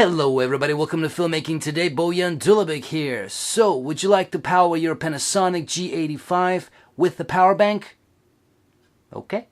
Hello everybody, welcome to Filmmaking today. Bojan Dulabic here. So, would you like to power your Panasonic G85 with the power bank? Okay.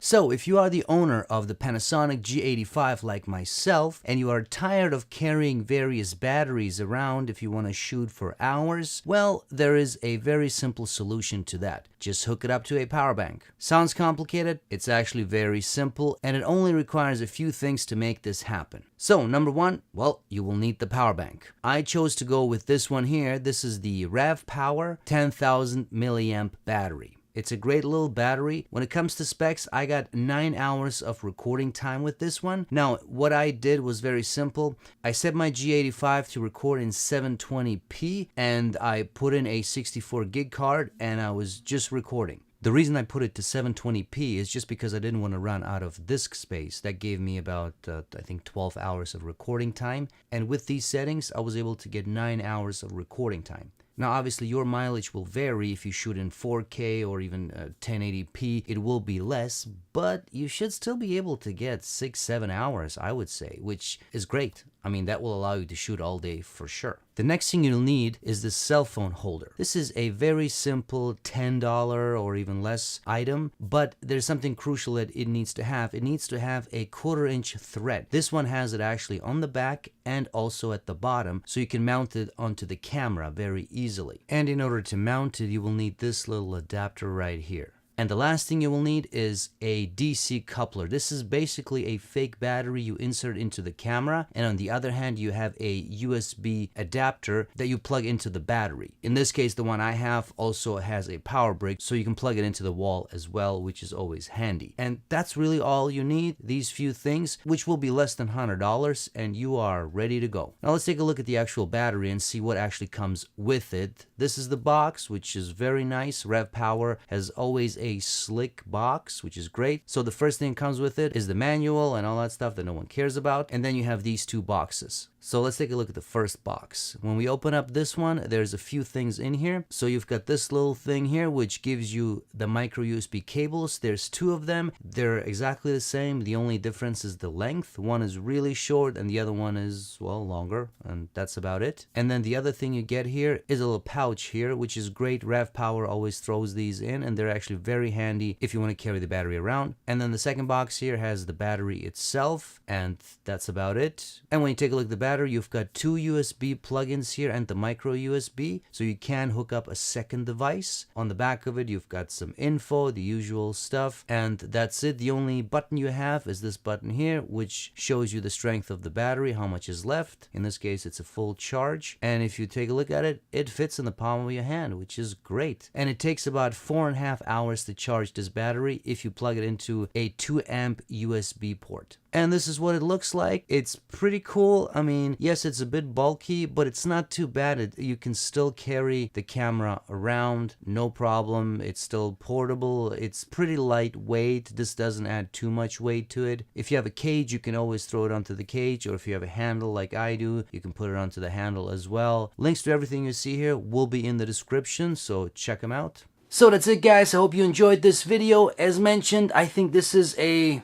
So, if you are the owner of the Panasonic G85 like myself, and you are tired of carrying various batteries around if you want to shoot for hours, well, there is a very simple solution to that. Just hook it up to a power bank. Sounds complicated? It's actually very simple, and it only requires a few things to make this happen. So, number one, well, you will need the power bank. I chose to go with this one here. This is the Rev Power 10,000 milliamp battery. It's a great little battery. When it comes to specs, I got 9 hours of recording time with this one. Now, what I did was very simple. I set my G85 to record in 720p, and I put in a 64 gig card, and I was just recording. The reason I put it to 720p is just because I didn't want to run out of disk space. That gave me about, I think, 12 hours of recording time. And with these settings, I was able to get 9 hours of recording time. Now, obviously, your mileage will vary. If you shoot in 4K or even 1080p, it will be less, but you should still be able to get 6-7 hours, I would say, which is great. I mean, that will allow you to shoot all day for sure. The next thing you'll need is this cell phone holder. This is a very simple $10 or even less item, but there's something crucial that it needs to have. It needs to have a 1/4-inch thread. This one has it actually on the back and also at the bottom, so you can mount it onto the camera very easily. And in order to mount it, you will need this little adapter right here. And the last thing you will need is a DC coupler. This is basically a fake battery you insert into the camera, and on the other hand you have a USB adapter that you plug into the battery. In this case, the one I have also has a power brick, so you can plug it into the wall as well, which is always handy. And that's really all you need, these few things, which will be less than $100, and you are ready to go. Now let's take a look at the actual battery and see what actually comes with it. This is the box, which is very nice. Rev Power has always a slick box, which is great. So the first thing that comes with it is the manual and all that stuff that no one cares about. And then you have these two boxes. So let's take a look at the first box. When we open up this one, there's a few things in here. So you've got this little thing here, which gives you the micro USB cables. There's two of them. They're exactly the same. The only difference is the length. One is really short and the other one is, well, longer. And that's about it. And then the other thing you get here is a little pouch here, which is great. Rev Power always throws these in, and they're actually very handy if you want to carry the battery around. And then the second box here has the battery itself, and that's about it. And when you take a look at the battery, you've got two USB plugins here and the micro USB, so you can hook up a second device. On the back of it, you've got some info, the usual stuff, and that's it. The only button you have is this button here, which shows you the strength of the battery, how much is left. In this case, it's a full charge, and if you take a look at it, it fits in the palm of your hand, which is great. And it takes about 4.5 hours to charge this battery if you plug it into a 2-amp USB port. And this is what it looks like. It's pretty cool. I mean, yes, it's a bit bulky, but it's not too bad. You can still carry the camera around, no problem. It's still portable. It's pretty lightweight. This doesn't add too much weight to it. If you have a cage, you can always throw it onto the cage, or if you have a handle like I do, you can put it onto the handle as well. Links to everything you see here will be in the description, so check them out. So that's it, guys. I hope you enjoyed this video. As mentioned, I think this is a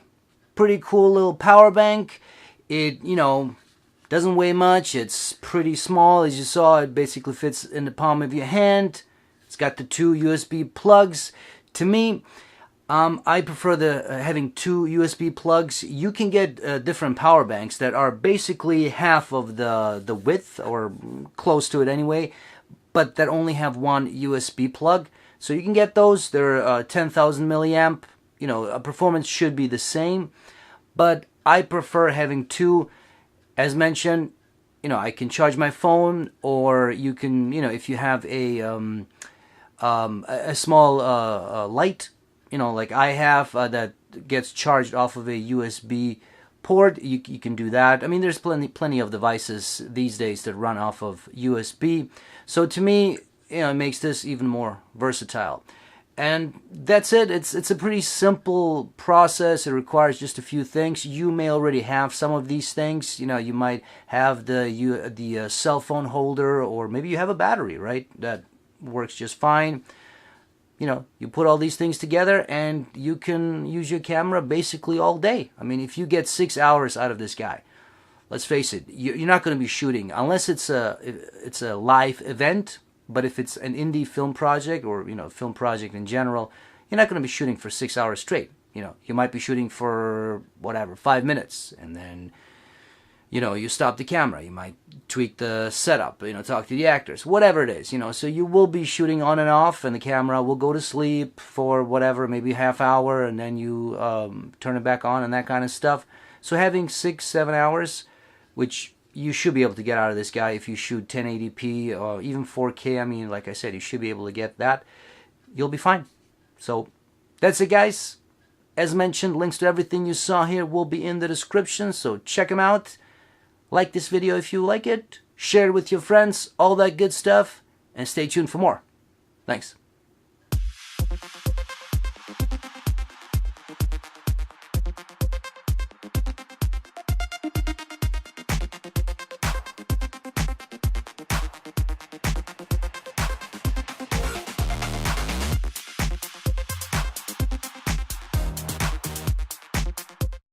pretty cool little power bank. It, doesn't weigh much. It's pretty small. As you saw, it basically fits in the palm of your hand. It's got the two USB plugs. To me, I prefer having two USB plugs. You can get different power banks that are basically half of the width, or close to it anyway, but that only have one USB plug. So you can get those. They're 10,000 milliamp. Performance should be the same, but I prefer having two. As mentioned, I can charge my phone, or you can, if you have a small light, like I have, that gets charged off of a USB port, you can do that. I mean, there's plenty of devices these days that run off of USB. So to me, it makes this even more versatile. And that's it. It's a pretty simple process. It requires just a few things. You may already have some of these things. You might have the cell phone holder, or maybe you have a battery, right? That works just fine. you know, you put all these things together and you can use your camera basically all day. I mean, if you get 6 hours out of this guy, let's face it, you're not going to be shooting unless it's a live event. But if it's an indie film project, or, you know, film project in general, you're not going to be shooting for 6 hours straight. You know, you might be shooting for whatever, 5 minutes, and then, you know, you stop the camera. You might tweak the setup, you know, talk to the actors, whatever it is, you know. So you will be shooting on and off, and the camera will go to sleep for whatever, maybe half hour, and then you turn it back on and that kind of stuff. So having 6-7 hours, which you should be able to get out of this guy if you shoot 1080p or even 4K. I mean, like I said, you should be able to get that. You'll be fine. So that's it, guys. As mentioned, links to everything you saw here will be in the description, so check them out. Like this video if you like it. Share it with your friends, all that good stuff. And stay tuned for more. Thanks.